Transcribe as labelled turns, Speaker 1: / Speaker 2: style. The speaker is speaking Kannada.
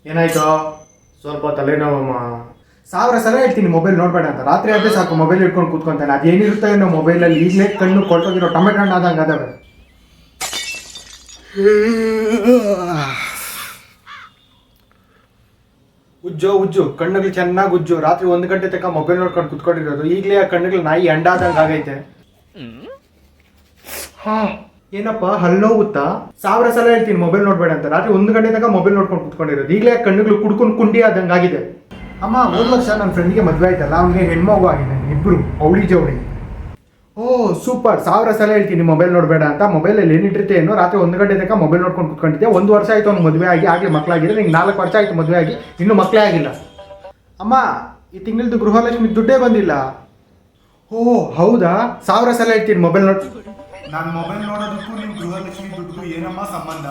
Speaker 1: ಏನಾಯ್ತು? ಸ್ವಲ್ಪ ತಲೆನೋವಮ್ಮ. 1000 ಸಲ ಹೇಳ್ತೀನಿ ಮೊಬೈಲ್ ನೋಡಬೇಡ ಅಂತ. ರಾತ್ರಿ ಆದ್ರೆ ಸಾಕು ಮೊಬೈಲ್ ಇಟ್ಕೊಂಡು ಕೂತ್ಕೊಂತಾನೆ. ಅದೇನಿರುತ್ತೆ ಏನೋ ಮೊಬೈಲಲ್ಲಿ ಈಗಲೇ ಕಣ್ಣು ಕೊಳ್ತೋಗಿರೋ ಟೊಮೆಟೊ ಹಣ್ಣು ಆದಂಗೆ ಅದಾವೆ. ಉಜ್ಜು ಕಣ್ಣುಗಳು ಚೆನ್ನಾಗಿ ಉಜ್ಜು. ರಾತ್ರಿ 1 ಗಂಟೆ ತನಕ ಮೊಬೈಲ್ ನೋಡ್ಕೊಂಡು ಕುತ್ಕೊಂಡಿರೋದು, ಈಗಲೇ ಆ ಕಣ್ಣುಗಳು ನಾಯಿ ಎಂಡಾದಂಗೆ ಆಗೈತೆ. ಏನಪ್ಪ ಹಲ್ಲೋಗುತ್ತಾ? 1000 ಸಲ ಹೇಳ್ತೀನಿ ಮೊಬೈಲ್ ನೋಡ್ಬೇಡ ಅಂತ. ರಾತ್ರಿ 1 ಗಂಟೆ ತನಕ ಮೊಬೈಲ್ ನೋಡ್ಕೊಂಡು ಕುತ್ಕೊಂಡಿರೋದು, ಈಗಲೇ ಕಣ್ಣುಗಳು ಕುಡ್ಕೊಂಡು ಕುಂಡಿ ಆದಂಗೆ ಆಗಿದೆ. ಅಮ್ಮ, ಹೋದ ವರ್ಷ ನನ್ನ ಫ್ರೆಂಡ್ಗೆ ಮದುವೆ ಆಯ್ತಲ್ಲ, ಅವ್ನಿಗೆ ಹೆಣ್ಮಗು ಆಗಿದೆ. ಇಬ್ರು ಅವಳಿ ಜವಳಿ. ಓ ಸೂಪರ್. 1000 ಸಲ ಹೇಳ್ತೀನಿ ಮೊಬೈಲ್ ನೋಡಬೇಡ ಅಂತ. ಮೊಬೈಲಲ್ಲಿ ಏನಿಟ್ಟಿರುತ್ತೆ ಏನೋ. ರಾತ್ರಿ 1 ಗಂಟೆ ತನಕ ಮೊಬೈಲ್ ನೋಡ್ಕೊಂಡು ಕುತ್ಕೊಂಡಿದ್ದೆ. 1 ವರ್ಷ ಆಯಿತು ಅವ್ನು ಮದುವೆ ಆಗಿ, ಆಗಲಿ ಮಕ್ಕಳಾಗಿದೆ. ನಿಂಗೆ 4 ವರ್ಷ ಆಯಿತು ಮದುವೆ ಆಗಿ, ಇನ್ನೂ ಮಕ್ಕಳೇ ಆಗಿಲ್ಲ. ಅಮ್ಮ, ಈ ತಿಂಗಳದ್ದು ಗೃಹಲಕ್ಷ್ಮಿ ದುಡ್ಡೇ ಬಂದಿಲ್ಲ. ಓ ಹೌದಾ? 1000 ಸಲ ಹೇಳ್ತೀನಿ ಮೊಬೈಲ್ ನಾನು ಮೊಬೈಲ್ ನೋಡೋದಕ್ಕೂ ನಿಮ್ಮ ಗೃಹಲಕ್ಷ್ಮಿ ದುಡ್ಡು ಏನಮ್ಮ ಸಂಬಂಧ?